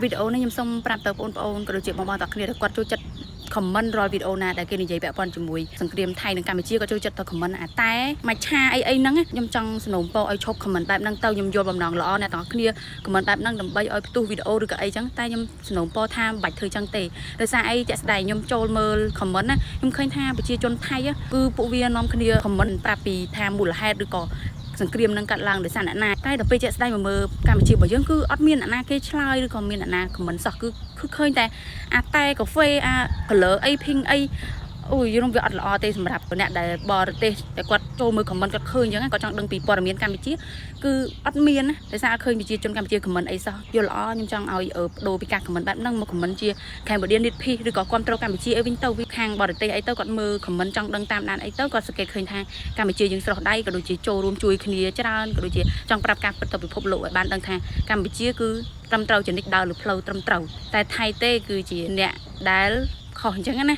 វីដេអូនេះខ្ញុំសូមប្រាប់ទៅបងប្អូនក៏ដូចជាបងប្អូនទាំងគ្នាដែលគាត់ចូលចិត្ត comment រាល់វីដេអូណាដែលគេនិយាយពាក់ព័ន្ធជាមួយសង្គ្រាមថៃនិងកម្ពុជាក៏ចូលចិត្តទៅ comment អាតែមួយឆាអីហ្នឹងខ្ញុំចង់สนុំពរឲ្យឈប់ comment បែបហ្នឹងទៅខ្ញុំយល់បំណងល្អអ្នកទាំងគ្នា comment បែបហ្នឹងដើម្បីឲ្យផ្ទុះវីដេអូឬក៏អីចឹងតែខ្ញុំสนុំពរថាមិនបាច់ធ្វើចឹងទេដោយសារអីជាក់ស្ដែងខ្ញុំចូលមើល comment ណាខ្ញុំឃើញថាប្រជាជនថៃគឺពួកវានាំគ្នា comment ប្រាប់ពីថាមូលហេតុឬក៏សង្គ្រាមនឹងកាត់ឡើងដោយសារអ្នកណាតែដល់ពេលជាក់ស្ដែងមកមើលកម្ពុជារបស់យើងគឺអត់មានអ្នកណាគេឆ្លើយឬក៏មានអ្នកណា comment សោះគឺឃើញតែអាតែកាហ្វេអា color អី pink អីអូយខ្ញុំវាអត់ល្អទេសម្រាប់អ្នកដែលបរទេសតែគាត់ចូលមើល comment គាត់ឃើញអញ្ចឹងគាត់ចង់ដឹងពីព័ត៌មានកម្ពុជាគឺអត់មានណាដោយសារឃើញប្រជាជនកម្ពុជា comment អីសោះយល់ល្អខ្ញុំចង់ឲ្យបដូរពីការ comment បែបហ្នឹងមក comment ជា Cambodian Need Peace ឬក៏គ្រប់គ្រងកម្ពុជាអីវិញទៅវាខាងបរទេសអីទៅគាត់មើល comment ចង់ដឹងតាមដានអីទៅគាត់សង្កេតឃើញថាកម្ពុជាយើងស្រស់ដៃក៏ដូចជាចូលរួមជួយគ្នាច្រើនក៏ដូចជាចង់ប្រាប់ការពិតទៅពិភពលោកឲ្យបានដឹងថាកម្ពុជាគឺត្រឹមត្រូវជានិច្ចដើរលើផ្លូវត្រឹមត្រូវតែថៃទេគឺជាអ្នកដែលខុសអញ្ចឹងណា